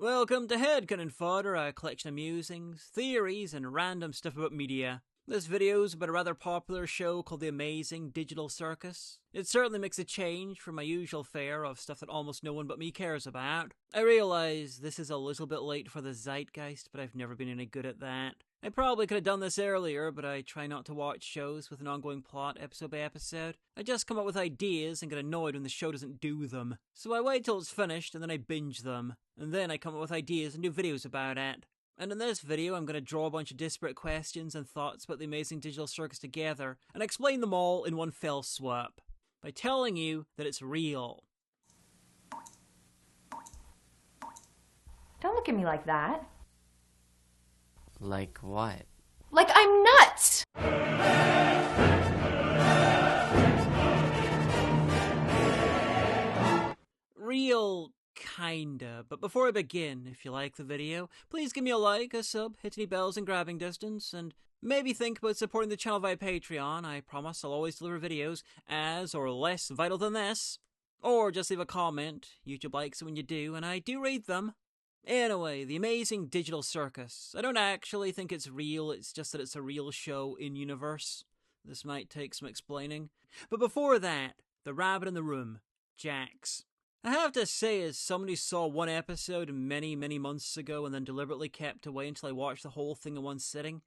Welcome to Hagan and Fodder, a collection of musings, theories, and random stuff about media. This video's about a rather popular show called the Amazing Digital Circus. It certainly makes a change from my usual fare of stuff that almost no one but me cares about. I realise this is a little bit late for the zeitgeist, but I've never been any good at that. I probably could have done this earlier, but I try not to watch shows with an ongoing plot episode by episode. I just come up with ideas and get annoyed when the show doesn't do them. So I wait till it's finished and then I binge them. And then I come up with ideas and do videos about it. And in this video, I'm going to draw a bunch of disparate questions and thoughts about the Amazing Digital Circus together and explain them all in one fell swoop by telling you that it's real. Don't look at me like that. Like what? Like I'm nuts! Real, kinda. But before I begin, if you like the video, please give me a like, a sub, hit any bells in grabbing distance, and maybe think about supporting the channel via Patreon. I promise I'll always deliver videos as or less vital than this. Or just leave a comment. YouTube likes it when you do, and I do read them. Anyway, the Amazing Digital Circus. I don't actually think it's real, it's just that it's a real show in universe. This might take some explaining. But before that, the rabbit in the room, Jax. I have to say, as somebody who saw one episode many months ago and then deliberately kept away until I watched the whole thing in one sitting,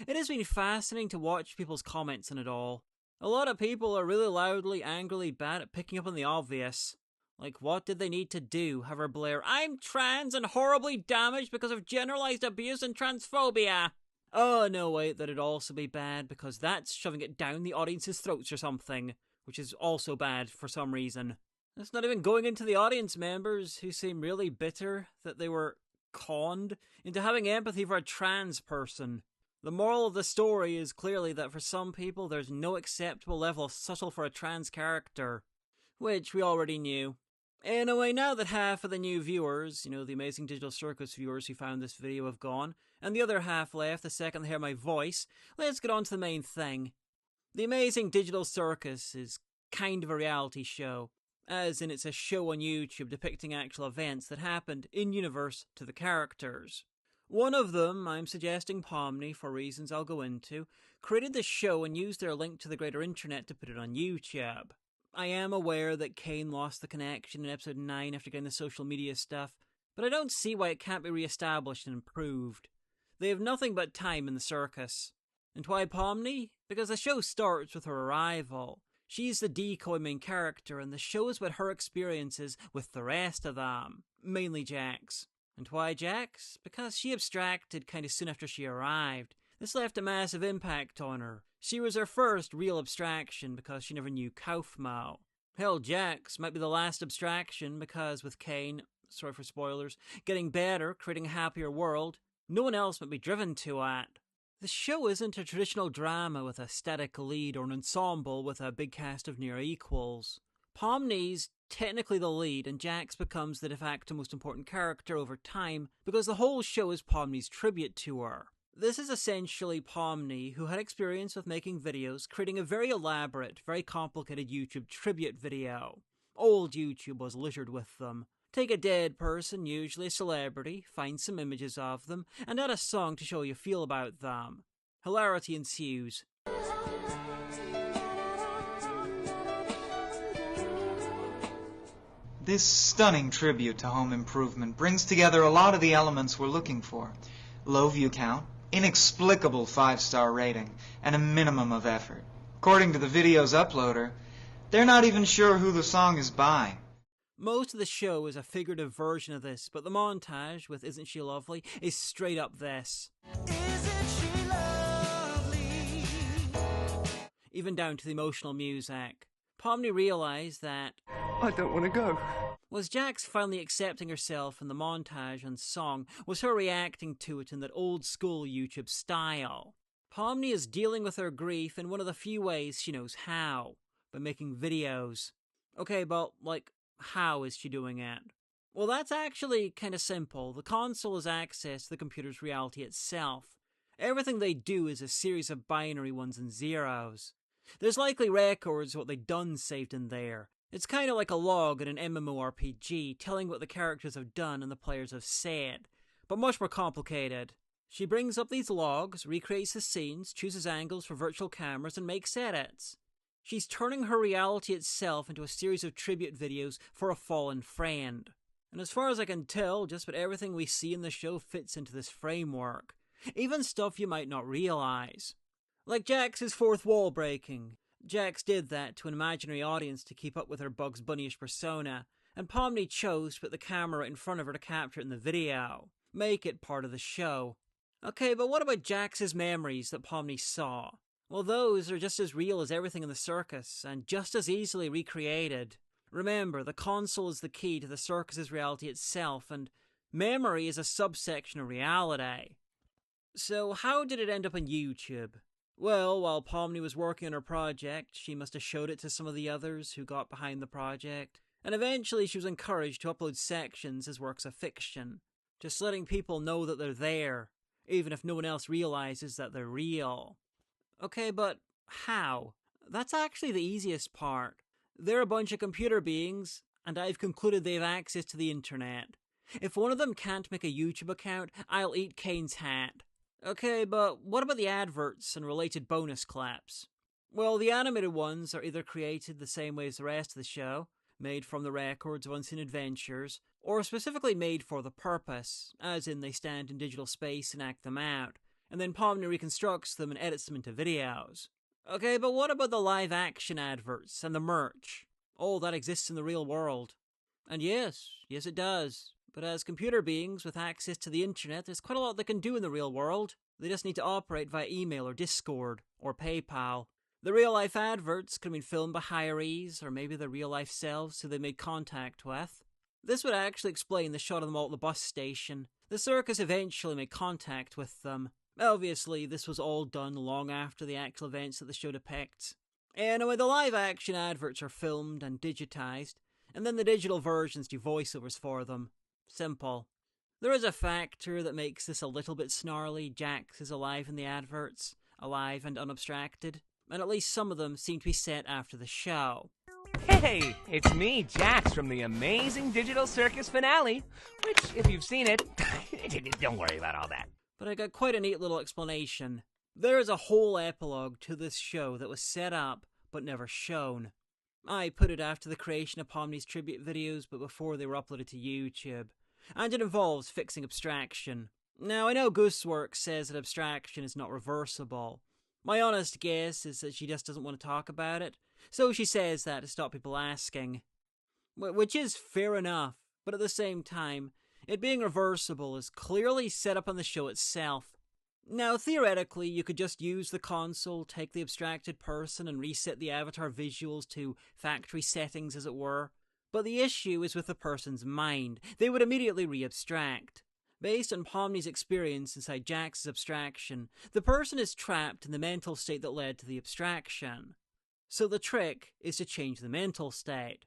it has been fascinating to watch people's comments on it all. A lot of people are really loudly, angrily bad at picking up on the obvious. Like, what did they need to do? Have her blare, "I'm trans and horribly damaged because of generalized abuse and transphobia." Oh, no, wait, that'd also be bad because that's shoving it down the audience's throats or something, which is also bad for some reason. It's not even going into the audience members who seem really bitter that they were conned into having empathy for a trans person. The moral of the story is clearly that for some people there's no acceptable level of subtle for a trans character, which we already knew. Anyway, now that half of the new viewers, the Amazing Digital Circus viewers who found this video have gone, and the other half left the second they hear my voice, let's get on to the main thing. The Amazing Digital Circus is kind of a reality show, as in it's a show on YouTube depicting actual events that happened in-universe to the characters. One of them, I'm suggesting Pomni, for reasons I'll go into, created the show and used their link to the greater internet to put it on YouTube. I am aware that Kane lost the connection in episode 9 after getting the social media stuff, but I don't see why it can't be re-established and improved. They have nothing but time in the circus. And why Pomni? Because the show starts with her arrival. She's the decoy main character, and the show is about her experiences with the rest of them, mainly Jax. And why Jax? Because she abstracted kinda soon after she arrived. This left a massive impact on her. She was her first real abstraction because she never knew Kaufmau. Hell, Jax might be the last abstraction because with Kane, sorry for spoilers, getting better, creating a happier world, no one else might be driven to it. The show isn't a traditional drama with a static lead or an ensemble with a big cast of near equals. Pomni's technically the lead, and Jax becomes the de facto most important character over time because the whole show is Pomni's tribute to her. This is essentially Pomni, who had experience with making videos, creating a very elaborate, very complicated YouTube tribute video. Old YouTube was littered with them. Take a dead person, usually a celebrity, find some images of them, and add a song to show how you feel about them. Hilarity ensues. This stunning tribute to home improvement brings together a lot of the elements we're looking for. Low view count, inexplicable 5-star rating, and a minimum of effort. According to the video's uploader, they're not even sure who the song is by. Most of the show is a figurative version of this, but the montage with Isn't She Lovely is straight up this. Isn't she lovely? Even down to the emotional music. Pomni realised that I don't want to go. Was Jax finally accepting herself in the montage and song? Was her reacting to it in that old school YouTube style? Pomni is dealing with her grief in one of the few ways she knows how, by making videos. Okay, but, how is she doing it? Well, that's actually kind of simple. The console has access to the computer's reality itself. Everything they do is a series of binary ones and zeros. There's likely records of what they've done saved in there, It's kind of like a log in an MMORPG telling what the characters have done and the players have said, but much more complicated. She brings up these logs, recreates the scenes, chooses angles for virtual cameras, and makes edits. She's turning her reality itself into a series of tribute videos for a fallen friend. And as far as I can tell, just about everything we see in the show fits into this framework. Even stuff you might not realize. Like Jax's fourth wall breaking. Jax did that to an imaginary audience to keep up with her Bugs Bunny-ish persona, and Pomni chose to put the camera in front of her to capture it in the video. Make it part of the show. Okay, but what about Jax's memories that Pomni saw? Well, those are just as real as everything in the circus, and just as easily recreated. Remember, the console is the key to the circus's reality itself, and memory is a subsection of reality. So how did it end up on YouTube? Well, while Pomni was working on her project, she must have showed it to some of the others who got behind the project, and eventually she was encouraged to upload sections as works of fiction, just letting people know that they're there, even if no one else realizes that they're real. Okay, but how? That's actually the easiest part. They're a bunch of computer beings, and I've concluded they have access to the internet. If one of them can't make a YouTube account, I'll eat Kane's hat. Okay, but what about the adverts and related bonus clips? Well, the animated ones are either created the same way as the rest of the show, made from the records of Unseen Adventures, or specifically made for the purpose, as in they stand in digital space and act them out, and then Pomni reconstructs them and edits them into videos. Okay, but what about the live-action adverts and the merch? All that exists in the real world. And yes it does. But as computer beings with access to the internet, there's quite a lot they can do in the real world. They just need to operate via email or Discord or PayPal. The real-life adverts could have been filmed by hirees or maybe their real-life selves who they made contact with. This would actually explain the shot of them all at the bus station. The circus eventually made contact with them. Obviously, this was all done long after the actual events that the show depicts. Anyway, the live-action adverts are filmed and digitized, and then the digital versions do voiceovers for them. Simple. There is a factor that makes this a little bit snarly. Jax is alive in the adverts, alive and unabstracted, and at least some of them seem to be set after the show. Hey, it's me, Jax, from the Amazing Digital Circus finale, which, if you've seen it, don't worry about all that. But I got quite a neat little explanation. There is a whole epilogue to this show that was set up, but never shown. I put it after the creation of Pomni's tribute videos, but before they were uploaded to YouTube. And it involves fixing abstraction. Now, I know Gooseworks says that abstraction is not reversible. My honest guess is that she just doesn't want to talk about it, so she says that to stop people asking. Which is fair enough, but at the same time, it being reversible is clearly set up on the show itself. Now, theoretically, you could just use the console, take the abstracted person, and reset the avatar visuals to factory settings, as it were. But the issue is with the person's mind. They would immediately re-abstract. Based on Pomni's experience inside Jax's abstraction, the person is trapped in the mental state that led to the abstraction. So the trick is to change the mental state.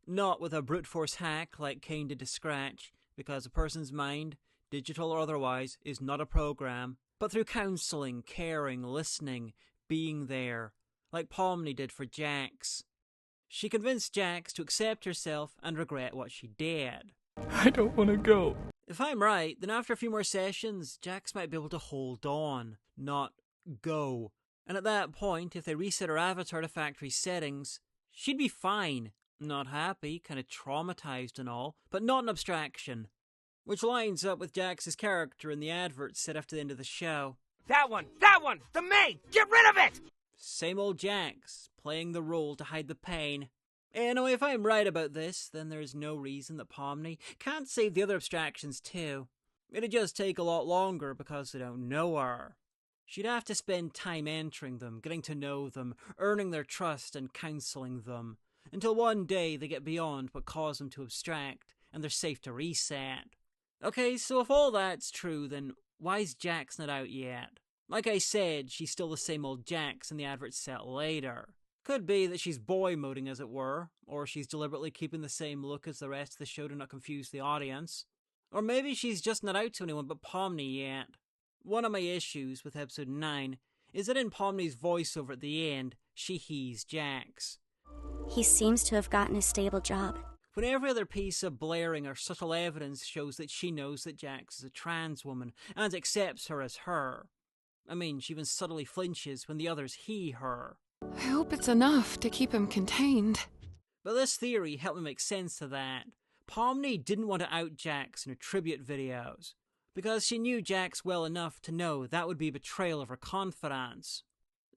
Not with a brute force hack like Kane did to Scratch, because a person's mind, digital or otherwise, is not a program, but through counseling, caring, listening, being there, like Pomni did for Jax. She convinced Jax to accept herself and regret what she did. I don't want to go. If I'm right, then after a few more sessions, Jax might be able to hold on, not go. And at that point, if they reset her avatar to factory settings, she'd be fine. Not happy, kind of traumatized and all, but not an abstraction. Which lines up with Jax's character in the advert set after the end of the show. That one, the maid, get rid of it! Same old Jax, playing the role to hide the pain. Anyway, if I'm right about this, then there's no reason that Pomni can't save the other abstractions too. It'd just take a lot longer because they don't know her. She'd have to spend time entering them, getting to know them, earning their trust and counseling them, until one day they get beyond what caused them to abstract, and they're safe to reset. Okay, so if all that's true, then why's Jax not out yet? Like I said, she's still the same old Jax in the advert set later. Could be that she's boy-moding, as it were, or she's deliberately keeping the same look as the rest of the show to not confuse the audience. Or maybe she's just not out to anyone but Pomni yet. One of my issues with episode 9 is that in Pomni's voiceover at the end, she he's Jax. He seems to have gotten a stable job. When every other piece of blaring or subtle evidence shows that she knows that Jax is a trans woman and accepts her as her. I mean, she even subtly flinches when the others he, her. I hope it's enough to keep him contained. But this theory helped me make sense of that. Pomni didn't want to out Jax in her tribute videos, because she knew Jax well enough to know that would be betrayal of her confidence.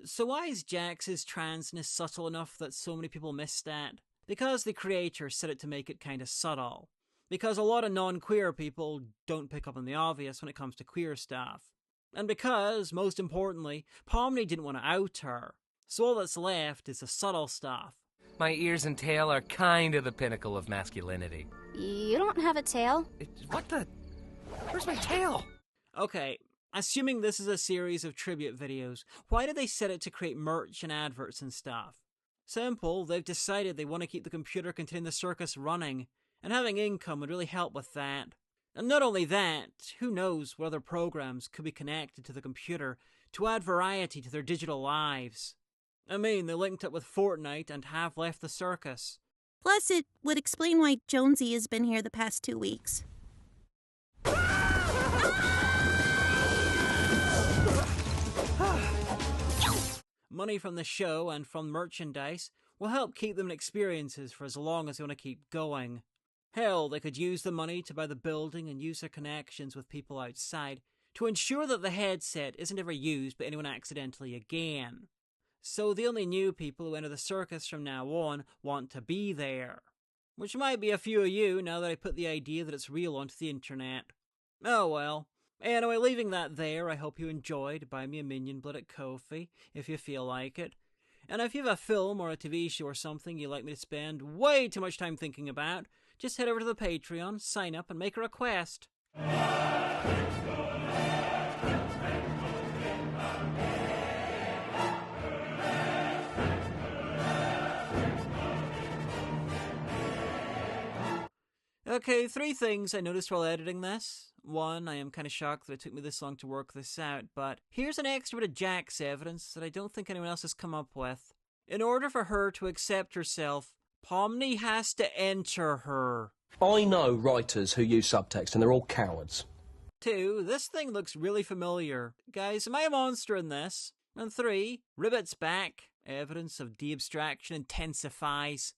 So why is Jax's transness subtle enough that so many people missed that? Because the creator set it to make it kinda subtle. Because a lot of non-queer people don't pick up on the obvious when it comes to queer stuff. And because, most importantly, Pomni didn't want to out her. So all that's left is the subtle stuff. My ears and tail are kind of the pinnacle of masculinity. You don't have a tail? What the? Where's my tail? Okay, assuming this is a series of tribute videos, why did they set it to create merch and adverts and stuff? Simple, they've decided they want to keep the computer containing the circus running, and having income would really help with that. And not only that, who knows what other programs could be connected to the computer to add variety to their digital lives. I mean, they linked up with Fortnite and have left the circus. Plus, it would explain why Jonesy has been here the past 2 weeks. Money from the show and from merchandise will help keep them in experiences for as long as they want to keep going. Hell, they could use the money to buy the building and use their connections with people outside to ensure that the headset isn't ever used by anyone accidentally again. So the only new people who enter the circus from now on want to be there. Which might be a few of you now that I put the idea that it's real onto the internet. Oh well. Anyway, leaving that there, I hope you enjoyed. Buy me a Minion Blood at Ko-fi, if you feel like it. And if you have a film or a TV show or something you'd like me to spend way too much time thinking about, just head over to the Patreon, sign up, and make a request. Okay, 3 things I noticed while editing this. 1, I am kind of shocked that it took me this long to work this out, but here's an extra bit of Jax evidence that I don't think anyone else has come up with. In order for her to accept herself, Pomni has to enter her. I know writers who use subtext and they're all cowards. 2, this thing looks really familiar. Guys, am I a monster in this? And 3, Ribbit's back. Evidence of de-abstraction intensifies.